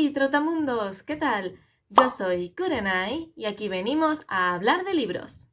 ¡Hey, trotamundos! ¿Qué tal? Yo soy Kurenai y aquí venimos a hablar de libros.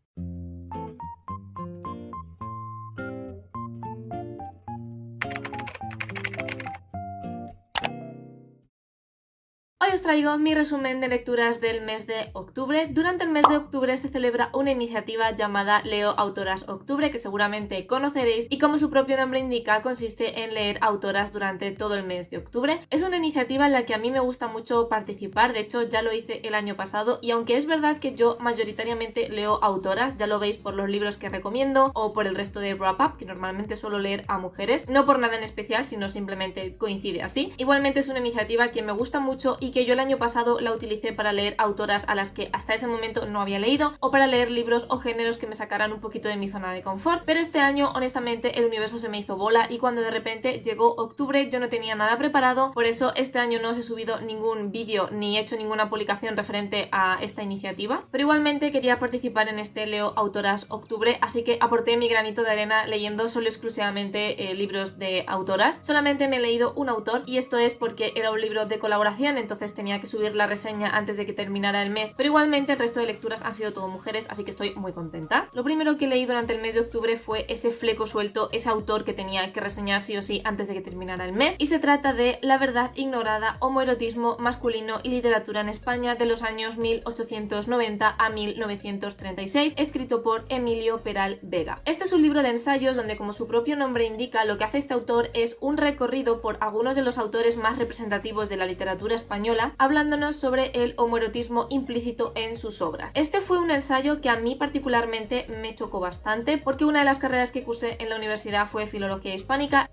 Hoy os traigo mi resumen de lecturas del mes de octubre. Durante el mes de octubre se celebra una iniciativa llamada Leo Autoras Octubre, que seguramente conoceréis, y como su propio nombre indica, consiste en leer autoras durante todo el mes de octubre. Es una iniciativa en la que a mí me gusta mucho participar, de hecho ya lo hice el año pasado, y aunque es verdad que yo mayoritariamente leo autoras, ya lo veis por los libros que recomiendo o por el resto de wrap-up, que normalmente suelo leer a mujeres, no por nada en especial, sino simplemente coincide así. Igualmente es una iniciativa que me gusta mucho y que yo el año pasado la utilicé para leer autoras a las que hasta ese momento no había leído, o para leer libros o géneros que me sacaran un poquito de mi zona de confort. Pero este año, honestamente, el universo se me hizo bola y cuando de repente llegó octubre yo no tenía nada preparado, por eso este año no os he subido ningún vídeo ni he hecho ninguna publicación referente a esta iniciativa, pero igualmente quería participar en este Leo Autoras Octubre, así que aporté mi granito de arena leyendo solo exclusivamente libros de autoras. Solamente me he leído un autor y esto es porque era un libro de colaboración, entonces tenía que subir la reseña antes de que terminara el mes, pero igualmente el resto de lecturas han sido todo mujeres, así que estoy muy contenta. Lo primero que leí durante el mes de octubre fue ese fleco suelto, ese autor que tenía que reseñar sí o sí antes de que terminara el mes, y se trata de La verdad ignorada, homoerotismo masculino y literatura en España de los años 1890 a 1936, escrito por Emilio Peral Vega. Este es un libro de ensayos donde, como su propio nombre indica, lo que hace este autor es un recorrido por algunos de los autores más representativos de la literatura española, hablándonos sobre el homoerotismo implícito en sus obras. Este fue un ensayo que a mí particularmente me chocó bastante, porque una de las carreras que cursé en la universidad fue Filología Hispánica.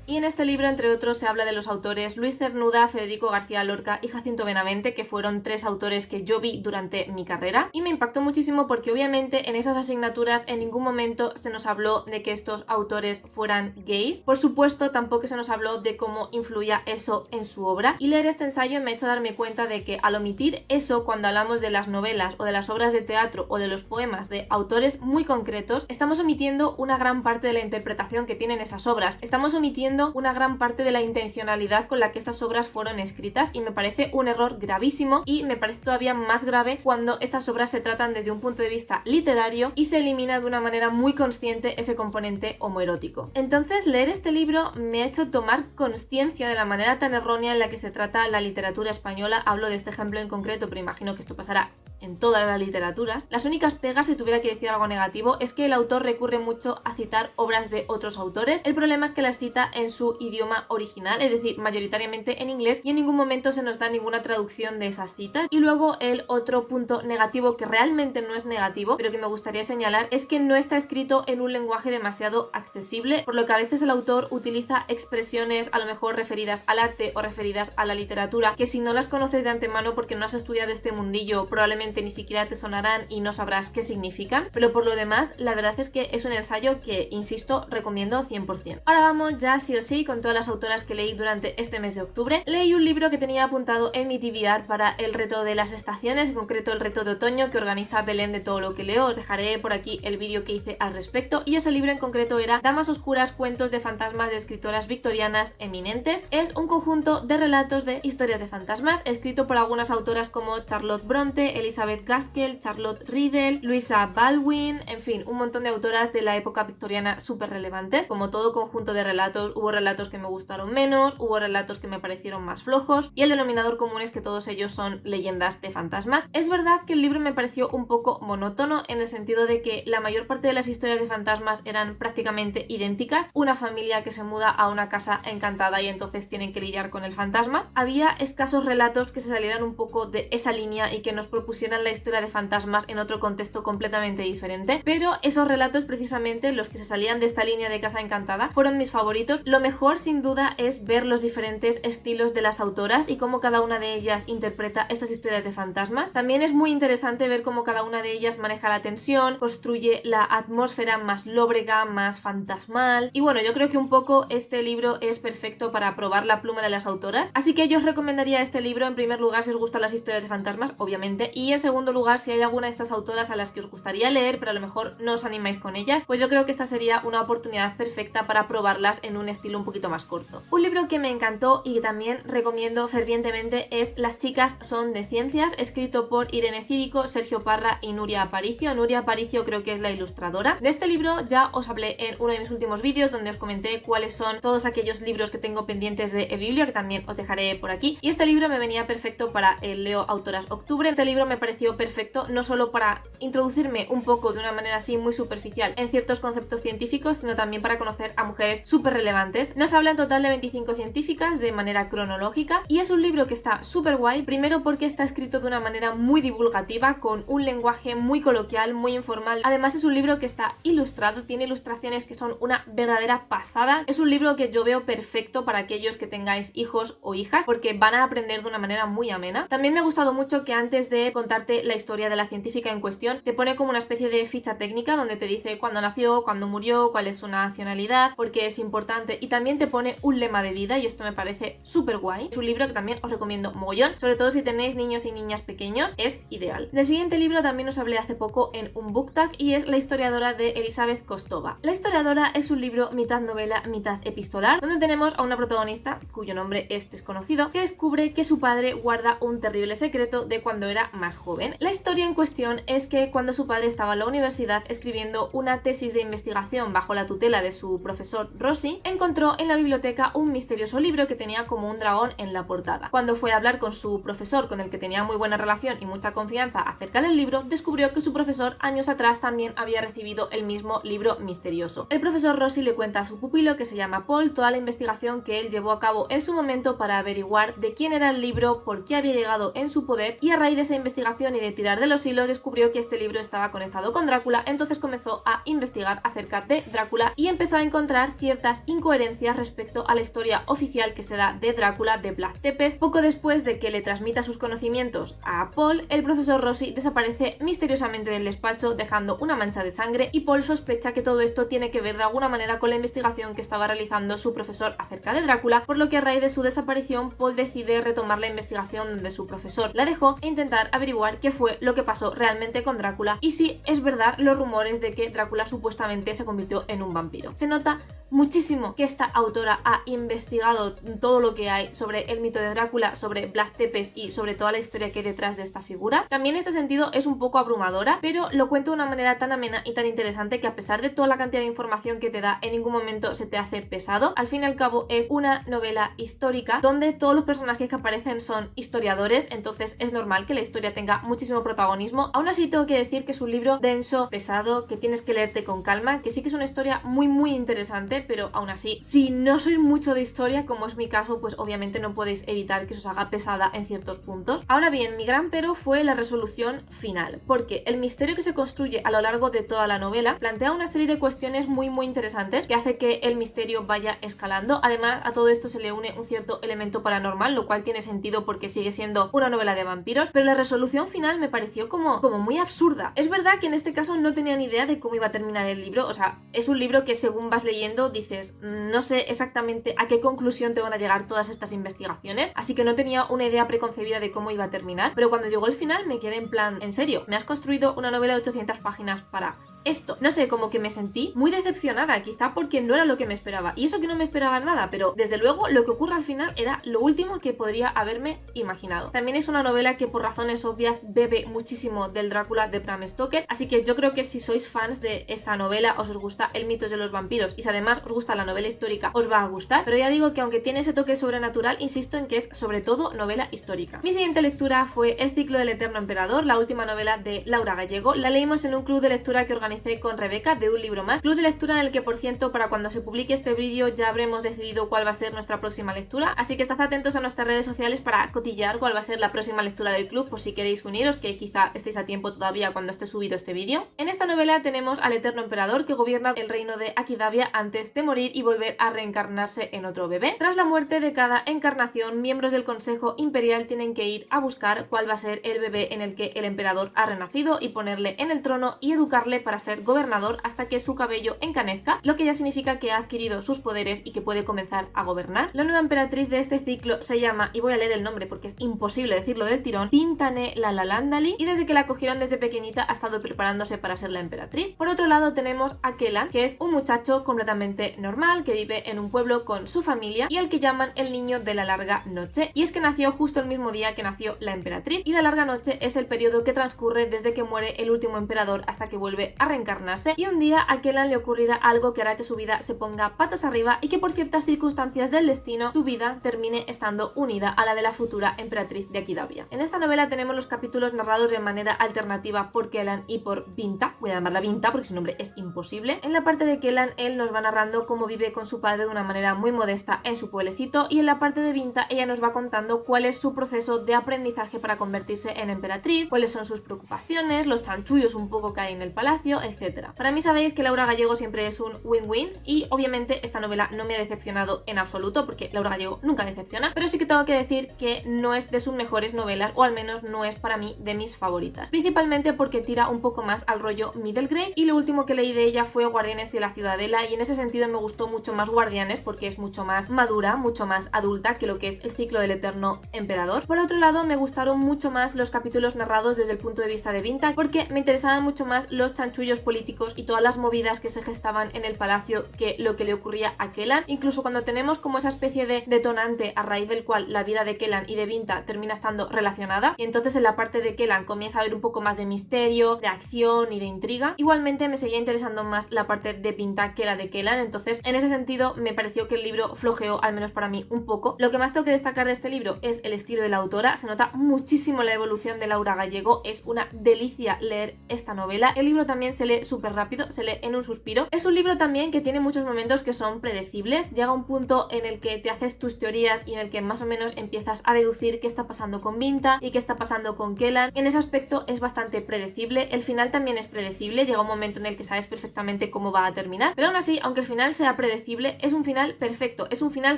Y en este libro, entre otros, se habla de los autores Luis Cernuda, Federico García Lorca y Jacinto Benavente, que fueron tres autores que yo vi durante mi carrera, y me impactó muchísimo porque obviamente en esas asignaturas en ningún momento se nos habló de que estos autores fueran gays. Por supuesto, tampoco se nos habló de cómo influía eso en su obra, y leer este ensayo me ha hecho darme cuenta de que al omitir eso cuando hablamos de las novelas o de las obras de teatro o de los poemas de autores muy concretos, estamos omitiendo una gran parte de la interpretación que tienen esas obras, estamos omitiendo una gran parte de la intencionalidad con la que estas obras fueron escritas, y me parece un error gravísimo, y me parece todavía más grave cuando estas obras se tratan desde un punto de vista literario y se elimina de una manera muy consciente ese componente homoerótico. Entonces, leer este libro me ha hecho tomar conciencia de la manera tan errónea en la que se trata la literatura española. Hablo de este ejemplo en concreto, pero imagino que esto pasará en todas las literaturas. Las únicas pegas, si tuviera que decir algo negativo, es que el autor recurre mucho a citar obras de otros autores. El problema es que las cita en su idioma original, es decir, mayoritariamente en inglés, y en ningún momento se nos da ninguna traducción de esas citas. Y luego el otro punto negativo, que realmente no es negativo, pero que me gustaría señalar, es que no está escrito en un lenguaje demasiado accesible, por lo que a veces el autor utiliza expresiones a lo mejor referidas al arte o referidas a la literatura, que si no las conoces de antemano porque no has estudiado este mundillo, probablemente ni siquiera te sonarán y no sabrás qué significan, pero por lo demás la verdad es que es un ensayo que, insisto, recomiendo 100%. Ahora vamos ya sí o sí con todas las autoras que leí durante este mes de octubre. Leí un libro que tenía apuntado en mi TBR para el reto de las estaciones, en concreto el reto de otoño que organiza Belén de Todo lo que leo. Os dejaré por aquí el vídeo que hice al respecto, y ese libro en concreto era Damas oscuras, cuentos de fantasmas de escritoras victorianas eminentes. Es un conjunto de relatos de historias de fantasmas escrito por algunas autoras como Charlotte Bronte, Elizabeth Gaskell, Charlotte Riddle, Louisa Baldwin, en fin, un montón de autoras de la época victoriana súper relevantes. Como todo conjunto de relatos, hubo relatos que me gustaron menos, hubo relatos que me parecieron más flojos, y el denominador común es que todos ellos son leyendas de fantasmas. Es verdad que el libro me pareció un poco monótono, en el sentido de que la mayor parte de las historias de fantasmas eran prácticamente idénticas. Una familia que se muda a una casa encantada y entonces tienen que lidiar con el fantasma. Había escasos relatos que se salieran un poco de esa línea y que nos propusieran la historia de fantasmas en otro contexto completamente diferente, pero esos relatos, precisamente los que se salían de esta línea de casa encantada, fueron mis favoritos. Lo mejor sin duda es ver los diferentes estilos de las autoras y cómo cada una de ellas interpreta estas historias de fantasmas. También es muy interesante ver cómo cada una de ellas maneja la tensión, construye la atmósfera más lóbrega, más fantasmal, y bueno, yo creo que un poco este libro es perfecto para probar la pluma de las autoras, así que yo os recomendaría este libro en primer lugar si os gustan las historias de fantasmas, obviamente, y en en segundo lugar, si hay alguna de estas autoras a las que os gustaría leer, pero a lo mejor no os animáis con ellas, pues yo creo que esta sería una oportunidad perfecta para probarlas en un estilo un poquito más corto. Un libro que me encantó y que también recomiendo fervientemente es Las chicas son de ciencias, escrito por Irene Cívico, Sergio Parra y Nuria Aparicio. Nuria Aparicio creo que es la ilustradora. De este libro ya os hablé en uno de mis últimos vídeos donde os comenté cuáles son todos aquellos libros que tengo pendientes de eBiblio, que también os dejaré por aquí. Y este libro me venía perfecto para el Leo Autoras Octubre. Este libro me pareció perfecto no solo para introducirme un poco de una manera así muy superficial en ciertos conceptos científicos, sino también para conocer a mujeres súper relevantes. Nos habla en total de 25 científicas de manera cronológica y es un libro que está súper guay, primero porque está escrito de una manera muy divulgativa, con un lenguaje muy coloquial, muy informal. Además es un libro que está ilustrado, tiene ilustraciones que son una verdadera pasada. Es un libro que yo veo perfecto para aquellos que tengáis hijos o hijas, porque van a aprender de una manera muy amena. También me ha gustado mucho que antes de contarte la historia de la científica en cuestión, te pone como una especie de ficha técnica donde te dice cuándo nació, cuándo murió, cuál es su nacionalidad, por qué es importante, y también te pone un lema de vida, y esto me parece súper guay. Es un libro que también os recomiendo mogollón, sobre todo si tenéis niños y niñas pequeños, es ideal. Del siguiente libro también os hablé hace poco en un book tag y es La historiadora de Elizabeth Kostova. La historiadora es un libro mitad novela, mitad epistolar, donde tenemos a una protagonista cuyo nombre es desconocido, que descubre que su padre guarda un terrible secreto de cuando era más joven. La historia en cuestión es que cuando su padre estaba en la universidad escribiendo una tesis de investigación bajo la tutela de su profesor Rossi, encontró en la biblioteca un misterioso libro que tenía como un dragón en la portada. Cuando fue a hablar con su profesor, con el que tenía muy buena relación y mucha confianza acerca del libro, descubrió que su profesor años atrás también había recibido el mismo libro misterioso. El profesor Rossi le cuenta a su pupilo, que se llama Paul, toda la investigación que él llevó a cabo en su momento para averiguar de quién era el libro, por qué había llegado en su poder, y a raíz de esa investigación y de tirar de los hilos descubrió que este libro estaba conectado con Drácula. Entonces comenzó a investigar acerca de Drácula y empezó a encontrar ciertas incoherencias respecto a la historia oficial que se da de Drácula de Vlad Tepes. Poco después de que le transmita sus conocimientos a Paul, el profesor Rossi desaparece misteriosamente del despacho dejando una mancha de sangre, y Paul sospecha que todo esto tiene que ver de alguna manera con la investigación que estaba realizando su profesor acerca de Drácula, por lo que a raíz de su desaparición Paul decide retomar la investigación donde su profesor la dejó e intentar averiguar qué fue lo que pasó realmente con Drácula y si es verdad los rumores de que Drácula supuestamente se convirtió en un vampiro. Se nota muchísimo que esta autora ha investigado todo lo que hay sobre el mito de Drácula, sobre Vlad Tepes y sobre toda la historia que hay detrás de esta figura. También en este sentido es un poco abrumadora, pero lo cuenta de una manera tan amena y tan interesante que a pesar de toda la cantidad de información que te da, en ningún momento se te hace pesado. Al fin y al cabo es una novela histórica donde todos los personajes que aparecen son historiadores, entonces es normal que la historia tenga muchísimo protagonismo. Aún así tengo que decir que es un libro denso, pesado, que tienes que leerte con calma, que sí que es una historia muy interesante, pero aún así, si no sois mucho de historia, como es mi caso, pues obviamente no podéis evitar que se os haga pesada en ciertos puntos. Ahora bien, mi gran pero fue la resolución final, porque el misterio que se construye a lo largo de toda la novela plantea una serie de cuestiones muy interesantes que hace que el misterio vaya escalando. Además, a todo esto se le une un cierto elemento paranormal, lo cual tiene sentido porque sigue siendo una novela de vampiros, pero la resolución final me pareció como muy absurda. Es verdad que en este caso no tenía ni idea de cómo iba a terminar el libro, o sea, es un libro que según vas leyendo dices, no sé exactamente a qué conclusión te van a llegar todas estas investigaciones, así que no tenía una idea preconcebida de cómo iba a terminar, pero cuando llegó el final me quedé en plan, en serio, me has construido una novela de 800 páginas para esto. No sé, como que me sentí muy decepcionada, quizá porque no era lo que me esperaba, y eso que no me esperaba nada, pero desde luego lo que ocurre al final era lo último que podría haberme imaginado. También es una novela que por razones obvias bebe muchísimo del Drácula de Bram Stoker, así que yo creo que si sois fans de esta novela, os gusta el mito de los vampiros y si además os gusta la novela histórica, os va a gustar, pero ya digo que aunque tiene ese toque sobrenatural, insisto en que es sobre todo novela histórica. Mi siguiente lectura fue El ciclo del eterno emperador, la última novela de Laura Gallego. La leímos en un club de lectura que organicé con Rebeca de Un Libro Más, club de lectura en el que, por cierto, para cuando se publique este vídeo ya habremos decidido cuál va a ser nuestra próxima lectura, así que estad atentos a nuestras redes sociales para cotillear cuál va a ser la próxima lectura del club, por si queréis uniros, que quizá estéis a tiempo todavía cuando esté subido este vídeo. En esta novela tenemos al eterno emperador que gobierna el reino de Aquidavia antes de morir y volver a reencarnarse en otro bebé. Tras la muerte de cada encarnación, miembros del Consejo Imperial tienen que ir a buscar cuál va a ser el bebé en el que el emperador ha renacido y ponerle en el trono y educarle para para ser gobernador hasta que su cabello encanezca, lo que ya significa que ha adquirido sus poderes y que puede comenzar a gobernar. La nueva emperatriz de este ciclo se llama, y voy a leer el nombre porque es imposible decirlo del tirón, Pintane Lalalandali, y desde que la cogieron desde pequeñita ha estado preparándose para ser la emperatriz. Por otro lado tenemos a Kellan, que es un muchacho completamente normal que vive en un pueblo con su familia y al que llaman el niño de la larga noche, y es que nació justo el mismo día que nació la emperatriz, y la larga noche es el periodo que transcurre desde que muere el último emperador hasta que vuelve a reencarnarse, y un día a Kellan le ocurrirá algo que hará que su vida se ponga patas arriba y que por ciertas circunstancias del destino su vida termine estando unida a la de la futura emperatriz de Akidavia. En esta novela tenemos los capítulos narrados de manera alternativa por Kellan y por Binta, voy a llamarla Binta porque su nombre es imposible. En la parte de Kellan él nos va narrando cómo vive con su padre de una manera muy modesta en su pueblecito, y en la parte de Binta ella nos va contando cuál es su proceso de aprendizaje para convertirse en emperatriz, cuáles son sus preocupaciones, los chanchullos un poco que hay en el palacio, etc. Para mí sabéis que Laura Gallego siempre es un win-win, y obviamente esta novela no me ha decepcionado en absoluto porque Laura Gallego nunca decepciona, pero sí que tengo que decir que no es de sus mejores novelas, o al menos no es para mí de mis favoritas, principalmente porque tira un poco más al rollo middle grade, y lo último que leí de ella fue Guardianes de la Ciudadela, y en ese sentido me gustó mucho más Guardianes porque es mucho más madura, mucho más adulta que lo que es el ciclo del eterno emperador. Por otro lado, me gustaron mucho más los capítulos narrados desde el punto de vista de Binta porque me interesaban mucho más los chanchullos políticos y todas las movidas que se gestaban en el palacio que lo que le ocurría a Kellan, incluso cuando tenemos como esa especie de detonante a raíz del cual la vida de Kellan y de Binta termina estando relacionada, y entonces en la parte de Kellan comienza a haber un poco más de misterio, de acción y de intriga. Igualmente me seguía interesando más la parte de Binta que la de Kellan, entonces en ese sentido me pareció que el libro flojeó, al menos para mí, un poco. Lo que más tengo que destacar de este libro es el estilo de la autora, se nota muchísimo la evolución de Laura Gallego, es una delicia leer esta novela. El libro también se lee súper rápido, se lee en un suspiro. Es un libro también que tiene muchos momentos que son predecibles, llega un punto en el que te haces tus teorías y en el que más o menos empiezas a deducir qué está pasando con Binta y qué está pasando con Kellan. En ese aspecto es bastante predecible, el final también es predecible, llega un momento en el que sabes perfectamente cómo va a terminar, pero aún así, aunque el final sea predecible, es un final perfecto, es un final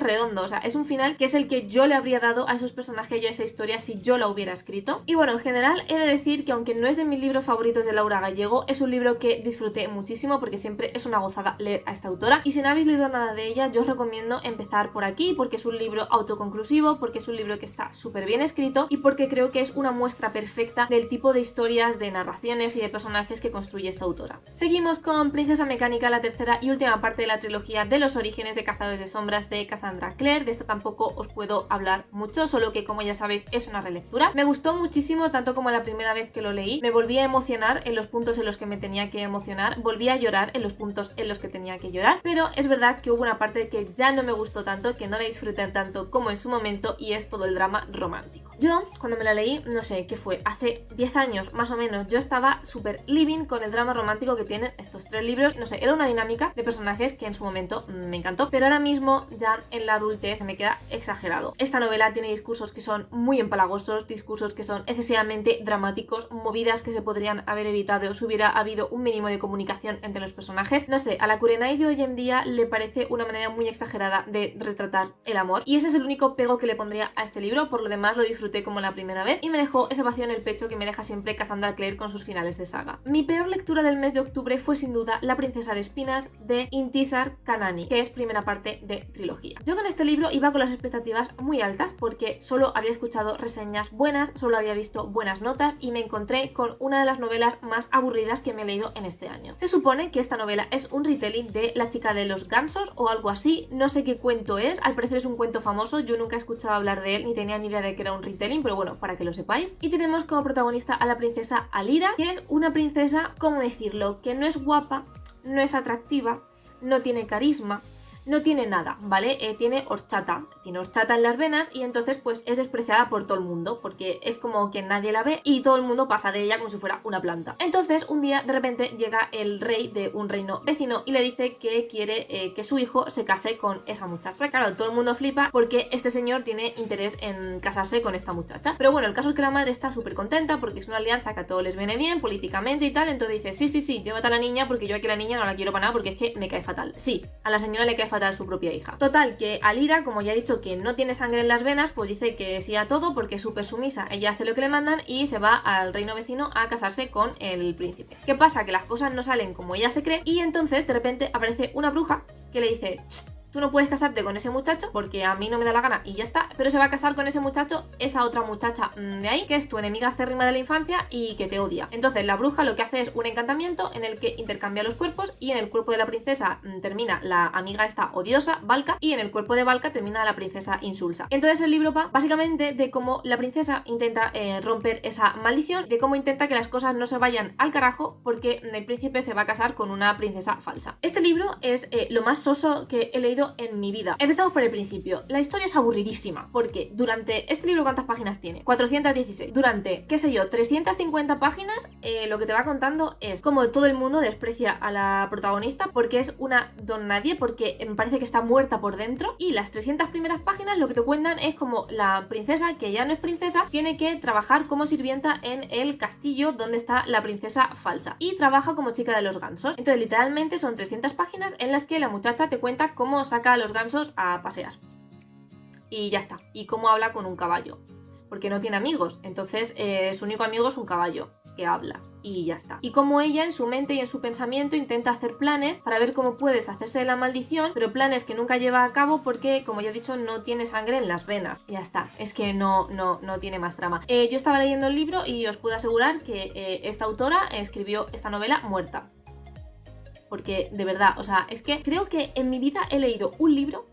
redondo, o sea, es un final que es el que yo le habría dado a esos personajes y a esa historia si yo la hubiera escrito. Y bueno, en general he de decir que aunque no es de mis libros favoritos de Laura Gallego, es un libro que disfruté muchísimo porque siempre es una gozada leer a esta autora, y si no habéis leído nada de ella, yo os recomiendo empezar por aquí porque es un libro autoconclusivo, porque es un libro que está súper bien escrito y porque creo que es una muestra perfecta del tipo de historias, de narraciones y de personajes que construye esta autora. Seguimos con Princesa Mecánica, la tercera y última parte de la trilogía de los orígenes de Cazadores de Sombras de Cassandra Clare. De esta tampoco os puedo hablar mucho, solo que como ya sabéis es una relectura. Me gustó muchísimo, tanto como la primera vez que lo leí, me volví a emocionar en los puntos en los que me tenía que emocionar, volví a llorar en los puntos en los que tenía que llorar, pero es verdad que hubo una parte que ya no me gustó tanto, que no la disfruté tanto como en su momento, y es todo el drama romántico. Yo, cuando me la leí, no sé qué fue, hace 10 años más o menos, yo estaba súper living con el drama romántico que tienen estos tres libros, no sé, era una dinámica de personajes que en su momento me encantó, pero ahora mismo ya en la adultez me queda exagerado. Esta novela tiene discursos que son muy empalagosos, discursos que son excesivamente dramáticos, movidas que se podrían haber evitado si hubiera habido un mínimo de comunicación entre los personajes. No sé, a la Kurenai de hoy en día le parece una manera muy exagerada de retratar el amor, y ese es el único pego que le pondría a este libro. Por lo demás lo disfruté como la primera vez y me dejó ese vacío en el pecho que me deja siempre Cassandra Clare con sus finales de saga. Mi peor lectura del mes de octubre fue sin duda La princesa de espinas de Intisar Kanani, que es primera parte de trilogía. Yo con este libro iba con las expectativas muy altas porque solo había escuchado reseñas buenas, solo había visto buenas notas y me encontré con una de las novelas más aburridas que me he leído en este año. Se supone que esta novela es un retelling de La chica de los gansos o algo así, no sé qué cuento es, al parecer es un cuento famoso, yo nunca he escuchado hablar de él ni tenía ni idea de que era un retelling, pero bueno, para que lo sepáis. Y tenemos como protagonista a la princesa Alira, que es una princesa, ¿cómo decirlo?, que no es guapa, no es atractiva, no tiene carisma, no tiene nada, ¿vale? Tiene horchata en las venas y entonces pues es despreciada por todo el mundo porque es como que nadie la ve y todo el mundo pasa de ella como si fuera una planta. Entonces un día de repente llega el rey de un reino vecino y le dice que quiere que su hijo se case con esa muchacha. Claro, todo el mundo flipa porque este señor tiene interés en casarse con esta muchacha. Pero bueno, el caso es que la madre está súper contenta porque es una alianza que a todos les viene bien políticamente y tal, entonces dice sí, llévate a la niña porque yo aquí la niña no la quiero para nada porque es que me cae fatal. Sí, a la señora le cae fatal su propia hija. Total, que Alira, como ya he dicho que no tiene sangre en las venas, pues dice que sí a todo porque es súper sumisa, ella hace lo que le mandan y se va al reino vecino a casarse con el príncipe. ¿Qué pasa? Que las cosas no salen como ella se cree y entonces de repente aparece una bruja que le dice: tú no puedes casarte con ese muchacho porque a mí no me da la gana y ya está, pero se va a casar con ese muchacho esa otra muchacha de ahí, que es tu enemiga acérrima de la infancia y que te odia. Entonces la bruja lo que hace es un encantamiento en el que intercambia los cuerpos y en el cuerpo de la princesa termina la amiga esta odiosa, Valka, y en el cuerpo de Valka termina la princesa insulsa. Entonces el libro va básicamente de cómo la princesa intenta romper esa maldición, de cómo intenta que las cosas no se vayan al carajo porque el príncipe se va a casar con una princesa falsa. Este libro es lo más soso que he leído en mi vida. Empezamos por el principio. La historia es aburridísima porque durante este libro, ¿cuántas páginas tiene? 416. Durante, qué sé yo, 350 páginas lo que te va contando es cómo todo el mundo desprecia a la protagonista porque es una don nadie, porque me parece que está muerta por dentro, y las 300 primeras páginas lo que te cuentan es como la princesa, que ya no es princesa, tiene que trabajar como sirvienta en el castillo donde está la princesa falsa y trabaja como chica de los gansos. Entonces literalmente son 300 páginas en las que la muchacha te cuenta cómo saca a los gansos a pasear. Y ya está. Y cómo habla con un caballo. Porque no tiene amigos. Entonces su único amigo es un caballo que habla. Y ya está. Y cómo ella en su mente y en su pensamiento intenta hacer planes para ver cómo puede deshacerse de la maldición, pero planes que nunca lleva a cabo porque, como ya he dicho, no tiene sangre en las venas. Y ya está. Es que no tiene más trama. Yo estaba leyendo el libro y os puedo asegurar que esta autora escribió esta novela muerta. Porque, de verdad, o sea, es que creo que en mi vida he leído un libro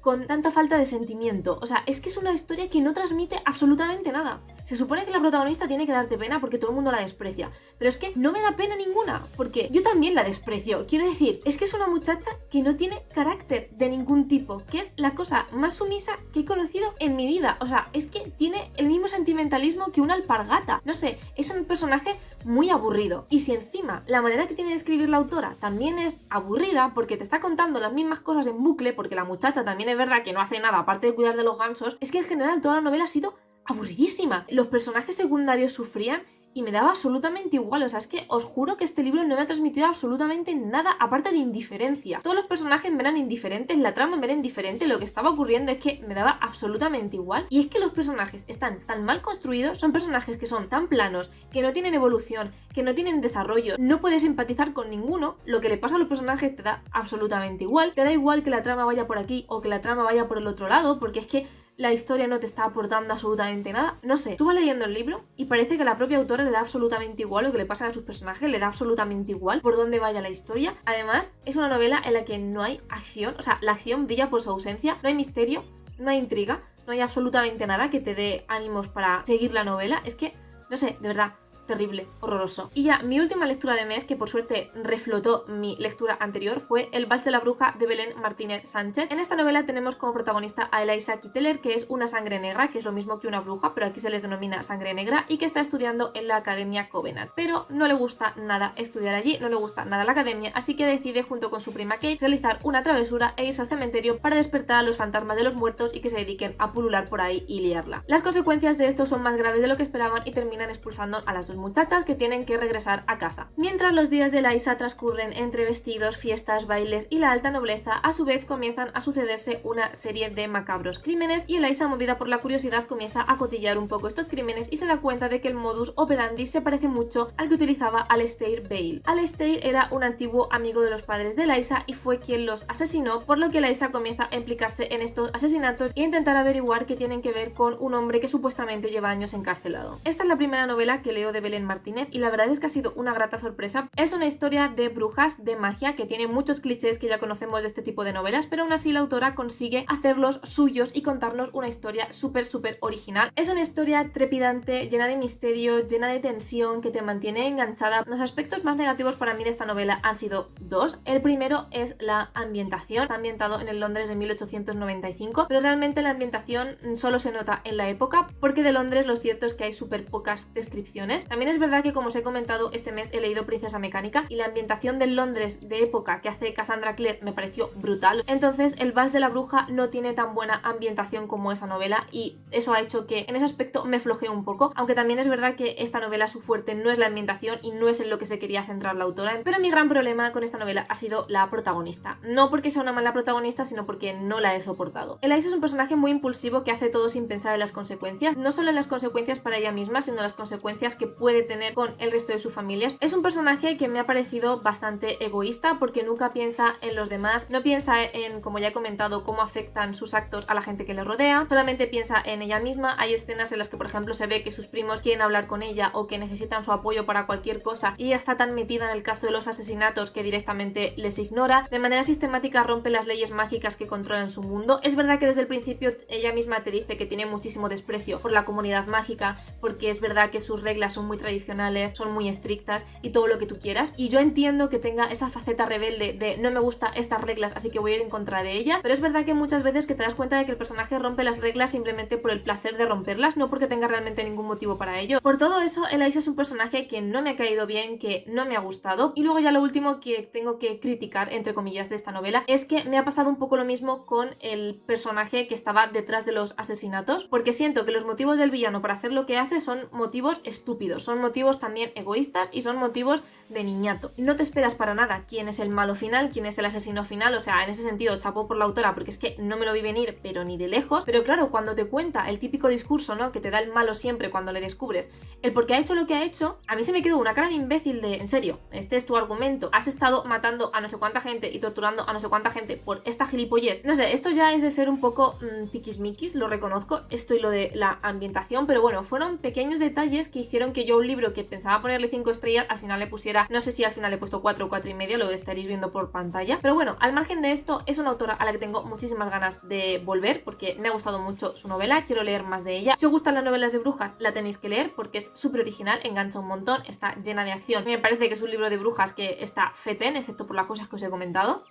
con tanta falta de sentimiento. O sea, es que es una historia que no transmite absolutamente nada. Se supone que la protagonista tiene que darte pena porque todo el mundo la desprecia. Pero es que no me da pena ninguna, porque yo también la desprecio. Quiero decir, es que es una muchacha que no tiene carácter de ningún tipo, que es la cosa más sumisa que he conocido en mi vida. O sea, es que tiene el mismo sentimentalismo que una alpargata. No sé, es un personaje muy aburrido. Y si encima la manera que tiene de escribir la autora también es aburrida, porque te está contando las mismas cosas en bucle, porque la muchacha también es verdad que no hace nada aparte de cuidar de los gansos, es que en general toda la novela ha sido aburridísima. Los personajes secundarios sufrían y me daba absolutamente igual. O sea, es que os juro que este libro no me ha transmitido absolutamente nada aparte de indiferencia. Todos los personajes me eran indiferentes, la trama me era indiferente, lo que estaba ocurriendo es que me daba absolutamente igual. Y es que los personajes están tan mal construidos, son personajes que son tan planos, que no tienen evolución, que no tienen desarrollo, no puedes empatizar con ninguno. Lo que le pasa a los personajes te da absolutamente igual. Te da igual que la trama vaya por aquí o que la trama vaya por el otro lado, porque es que la historia no te está aportando absolutamente nada. No sé, tú vas leyendo el libro y parece que a la propia autora le da absolutamente igual lo que le pasa a sus personajes, le da absolutamente igual por dónde vaya la historia. Además, es una novela en la que no hay acción, o sea, la acción brilla por su ausencia, no hay misterio, no hay intriga, no hay absolutamente nada que te dé ánimos para seguir la novela. Es que, no sé, de verdad, terrible, horroroso. Y ya, mi última lectura de mes, que por suerte reflotó mi lectura anterior, fue El Vals de la Bruja de Belén Martínez Sánchez. En esta novela tenemos como protagonista a Eliza Kitteler, que es una sangre negra, que es lo mismo que una bruja, pero aquí se les denomina sangre negra, y que está estudiando en la Academia Covenant. Pero no le gusta nada estudiar allí, no le gusta nada la academia, así que decide junto con su prima Kate realizar una travesura e irse al cementerio para despertar a los fantasmas de los muertos y que se dediquen a pulular por ahí y liarla. Las consecuencias de esto son más graves de lo que esperaban y terminan expulsando a las dos muchachas que tienen que regresar a casa. Mientras los días de Eliza transcurren entre vestidos, fiestas, bailes y la alta nobleza, a su vez comienzan a sucederse una serie de macabros crímenes y Eliza, movida por la curiosidad, comienza a cotillar un poco estos crímenes y se da cuenta de que el modus operandi se parece mucho al que utilizaba Alastair Bale. Alastair era un antiguo amigo de los padres de Eliza y fue quien los asesinó, por lo que Eliza comienza a implicarse en estos asesinatos e intentar averiguar qué tienen que ver con un hombre que supuestamente lleva años encarcelado. Esta es la primera novela que leo de Belén Martínez y la verdad es que ha sido una grata sorpresa. Es una historia de brujas, de magia, que tiene muchos clichés que ya conocemos de este tipo de novelas, pero aún así la autora consigue hacerlos suyos y contarnos una historia súper original. Es una historia trepidante, llena de misterio, llena de tensión, que te mantiene enganchada. Los aspectos más negativos para mí de esta novela han sido dos. El primero es la ambientación. Está ambientado en el Londres de 1895, pero realmente la ambientación solo se nota en la época, porque de Londres lo cierto es que hay súper pocas descripciones. También es verdad que, como os he comentado, este mes he leído Princesa Mecánica y la ambientación del Londres de época que hace Cassandra Clare me pareció brutal. Entonces el Vals de la Bruja no tiene tan buena ambientación como esa novela y eso ha hecho que en ese aspecto me flojee un poco, aunque también es verdad que esta novela, su fuerte no es la ambientación y no es en lo que se quería centrar la autora, pero mi gran problema con esta novela ha sido la protagonista. No porque sea una mala protagonista, sino porque no la he soportado. Elise es un personaje muy impulsivo que hace todo sin pensar en las consecuencias, no solo en las consecuencias para ella misma, sino en las consecuencias que puede tener con el resto de su familia. Es un personaje que me ha parecido bastante egoísta porque nunca piensa en los demás, no piensa en, como ya he comentado, cómo afectan sus actos a la gente que le rodea, solamente piensa en ella misma. Hay escenas en las que, por ejemplo, se ve que sus primos quieren hablar con ella o que necesitan su apoyo para cualquier cosa y ella está tan metida en el caso de los asesinatos que directamente les ignora. De manera sistemática rompe las leyes mágicas que controlan su mundo. Es verdad que desde el principio ella misma te dice que tiene muchísimo desprecio por la comunidad mágica, porque es verdad que sus reglas son muy tradicionales, son muy estrictas y todo lo que tú quieras, y yo entiendo que tenga esa faceta rebelde de no me gusta estas reglas así que voy a ir en contra de ella, pero es verdad que muchas veces que te das cuenta de que el personaje rompe las reglas simplemente por el placer de romperlas, no porque tenga realmente ningún motivo para ello. Por todo eso, Elise es un personaje que no me ha caído bien, que no me ha gustado. Y luego ya lo último que tengo que criticar, entre comillas, de esta novela es que me ha pasado un poco lo mismo con el personaje que estaba detrás de los asesinatos, porque siento que los motivos del villano para hacer lo que hace son motivos estúpidos, son motivos también egoístas y son motivos de niñato. No te esperas para nada quién es el malo final, quién es el asesino final, o sea, en ese sentido chapo por la autora porque es que no me lo vi venir, pero ni de lejos. Pero claro, cuando te cuenta el típico discurso, ¿no?, que te da el malo siempre cuando le descubres el por qué ha hecho lo que ha hecho, a mí se me quedó una cara de imbécil de, en serio, este es tu argumento, has estado matando a no sé cuánta gente y torturando a no sé cuánta gente por esta gilipollez. No sé, esto ya es de ser un poco tiquismiquis, lo reconozco, esto y lo de la ambientación, pero bueno, fueron pequeños detalles que hicieron que yo un libro que pensaba ponerle 5 estrellas, al final le pusiera, no sé si al final le he puesto 4 o 4,5, lo estaréis viendo por pantalla, pero bueno, al margen de esto, es una autora a la que tengo muchísimas ganas de volver, porque me ha gustado mucho su novela, quiero leer más de ella. Si os gustan las novelas de brujas, la tenéis que leer, porque es súper original, engancha un montón, está llena de acción, me parece que es un libro de brujas que está fetén, excepto por las cosas que os he comentado.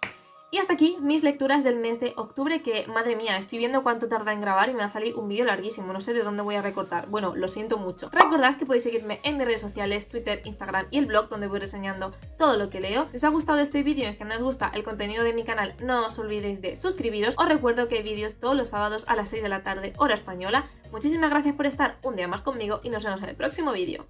Y hasta aquí mis lecturas del mes de octubre, que madre mía, estoy viendo cuánto tarda en grabar y me va a salir un vídeo larguísimo, no sé de dónde voy a recortar, bueno, lo siento mucho. Recordad que podéis seguirme en mis redes sociales, Twitter, Instagram y el blog, donde voy reseñando todo lo que leo. Si os ha gustado este vídeo y en general os gusta el contenido de mi canal, no os olvidéis de suscribiros. Os recuerdo que hay vídeos todos los sábados a las 6 de la tarde, hora española. Muchísimas gracias por estar un día más conmigo y nos vemos en el próximo vídeo.